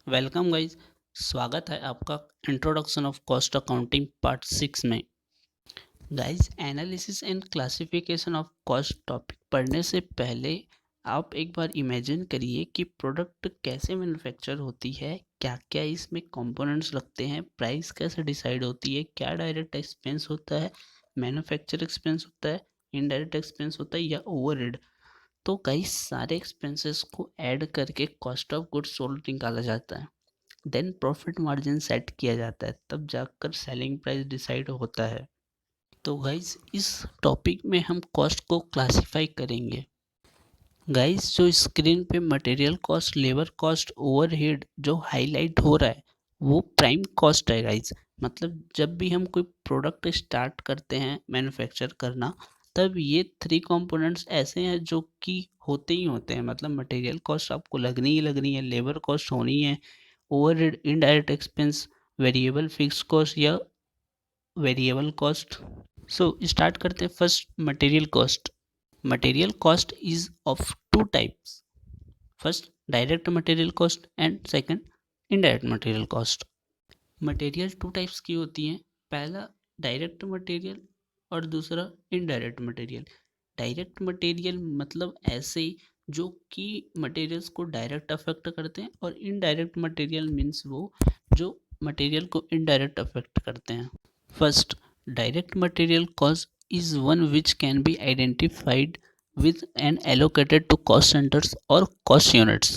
Welcome guys. स्वागत है आपका introduction of cost accounting part 6 में। Guys, analysis and classification of cost topic पढ़ने से पहले आप एक बार इमेजिन करिए कि प्रोडक्ट कैसे मैन्युफैक्चर होती है, क्या क्या इसमें कंपोनेंट्स लगते हैं, प्राइस कैसे डिसाइड होती है, क्या डायरेक्ट एक्सपेंस होता है, मैन्युफैक्चर एक्सपेंस होता है, इनडायरेक्ट एक्सपेंस होता है या ओवरहेड। तो कई सारे एक्सपेंसेस को ऐड करके कॉस्ट ऑफ गुड्स सोल्ड निकाला जाता है। देन प्रॉफिट मार्जिन सेट किया जाता है, तब जाकर सेलिंग प्राइस डिसाइड होता है। तो गाइज, इस टॉपिक में हम कॉस्ट को क्लासिफाई करेंगे। गाइज, जो स्क्रीन पे material cost, labour cost, overhead जो हाईलाइट हो रहा है वो प्राइम कॉस्ट है गाइज। मतलब जब भी हम कोई प्रोडक्ट स्टार्ट करते हैं मैन्युफैक्चर करना, तब ये थ्री कंपोनेंट्स ऐसे हैं जो कि होते ही होते हैं। मतलब मटेरियल कॉस्ट आपको लगनी ही लगनी है, लेबर कॉस्ट होनी है, overhead, indirect expense, variable fix cost या वेरिएबल कॉस्ट। सो स्टार्ट करते हैं। First, material cost. Material cost is of two types. First, direct material cost and second, indirect material cost. Material two types की होती हैं। पहला direct material और दूसरा indirect material. Direct material मतलब ऐसे जो कि मटेरियल्स को डायरेक्ट अफेक्ट करते हैं, और इनडायरेक्ट मटेरियल मीन्स वो जो मटेरियल को इनडायरेक्ट अफेक्ट करते हैं। First, direct material cost is one which can be identified with and allocated to cost centers or cost units.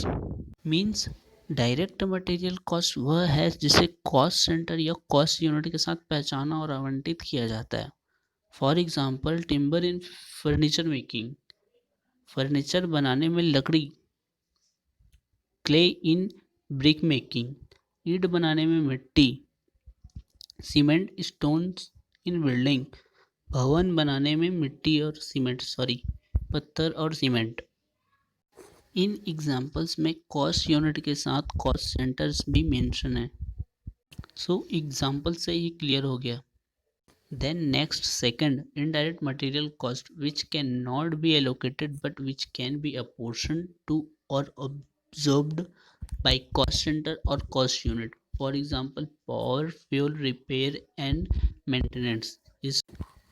Means direct material cost वह है जिसे कॉस्ट सेंटर या cost unit के साथ पहचाना और आवंटित किया जाता है। For example, timber in furniture making, furniture बनाने में लकड़ी। क्ले इन ब्रिक मेकिंग, ईंट बनाने में मिट्टी। सीमेंट स्टोन्स इन बिल्डिंग, भवन बनाने में मिट्टी और सीमेंट, सॉरी, पत्थर और सीमेंट। इन एग्जाम्पल्स में कॉस्ट यूनिट के साथ कॉस्ट सेंटर्स भी मेंशन है। सो एग्जाम्पल से ही क्लियर हो गया। Then next, second, indirect material cost which can not be allocated but which can be apportion to और ऑब्जर्व्ड बाय कॉस्ट सेंटर और cost unit. For example, power, fuel, repair and maintenance.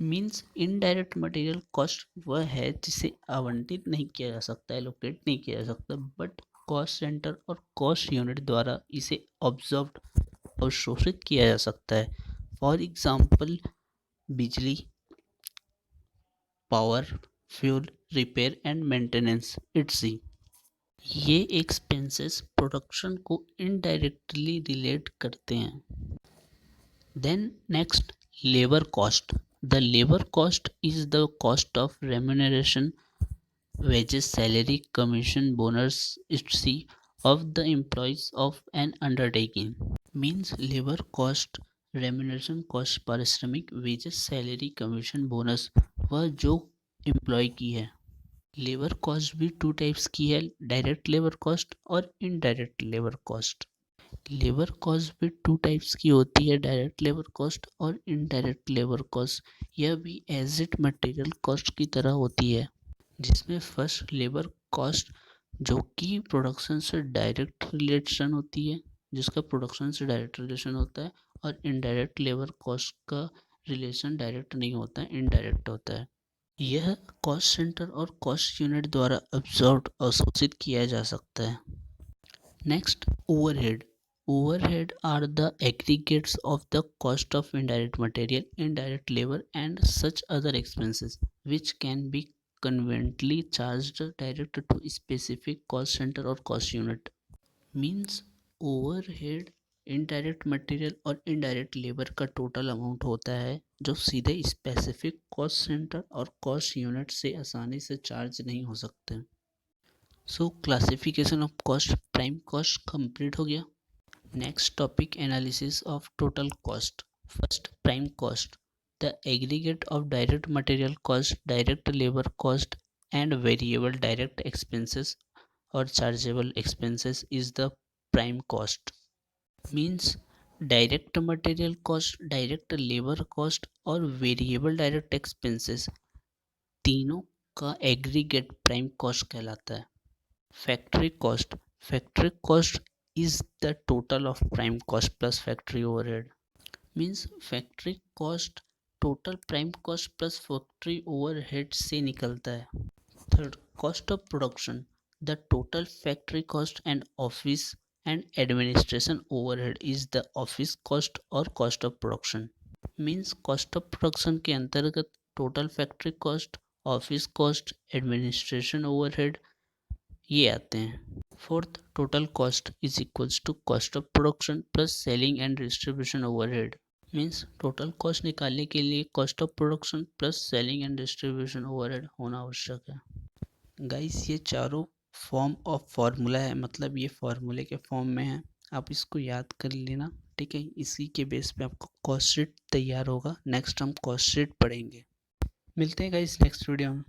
Means indirect material cost वह है जिसे आवंटित नहीं किया जा सकता, एलोकेट नहीं किया जा सकता, बट कॉस्ट सेंटर और कॉस्ट यूनिट द्वारा इसे ऑब्जर्व्ड और शोषित किया जा सकता है। फॉर एग्जाम्पल, बिजली, power, fuel, repair and maintenance, it's. ये एक्सपेंसेस प्रोडक्शन को इनडायरेक्टली रिलेट करते हैं। Then next, labor cost. The labor cost is the cost of remuneration, wages, salary, commission, bonus, etc. of the employees of an undertaking. Means labor cost, remuneration cost, पारिश्रमिक, wages, salary, commission, bonus वह जो employ की है। Labour cost भी two types की है, direct labour cost और indirect labour cost. Labour cost भी टू टाइप्स की होती है, डायरेक्ट लेबर कॉस्ट और इनडायरेक्ट लेबर कॉस्ट। यह भी एज इट मटेरियल कॉस्ट की तरह होती है, जिसमें फर्स्ट लेबर कॉस्ट जो कि प्रोडक्शन से डायरेक्ट रिलेशन होती है, जिसका प्रोडक्शन से डायरेक्ट रिलेशन होता है, और इनडायरेक्ट लेबर कॉस्ट का रिलेशन डायरेक्ट नहीं होता है, इनडायरेक्ट होता है। यह कॉस्ट सेंटर और कॉस्ट यूनिट द्वारा अब्जॉर्ब अवशोषित किया जा सकता है। Next, overhead. Overhead are the aggregates of the cost of indirect material, indirect labor, and such other expenses which can be conveniently charged direct to specific cost center or cost unit. Means overhead indirect material और indirect labour का total amount होता है जो सीधे specific cost centre और cost unit से आसानी से चार्ज नहीं हो सकते। सो classification of cost, prime cost complete हो गया। Next topic, analysis of total cost. First, prime cost. The aggregate of direct material cost, direct labor cost, and variable direct expenses or chargeable expenses is the prime cost. Means direct material cost, direct labor cost और variable direct expenses तीनों का aggregate prime cost कहलाता है। Factory cost. Factory cost is the total of prime cost plus factory overhead. Means factory cost total prime cost plus factory overhead से निकलता है। Third, cost of production, the total factory cost and office and administration overhead is the office cost और cost of production. Means cost of production के अंतर्गत total factory cost, office cost, administration overhead ये आते हैं। Fourth, total cost is equals to cost of production plus selling and distribution overhead. Means total cost निकालने के लिए cost of production plus selling and distribution overhead होना आवश्यक है। Guys ये चारों फॉर्म ऑफ फार्मूला है, मतलब ये फार्मूले के फॉर्म में है, आप इसको याद कर लेना, ठीक है। इसी के बेस पे आपका कॉस्ट शीट तैयार होगा। नेक्स्ट हम कॉस्ट शीट पढ़ेंगे। मिलते हैं गाइस नेक्स्ट वीडियो में।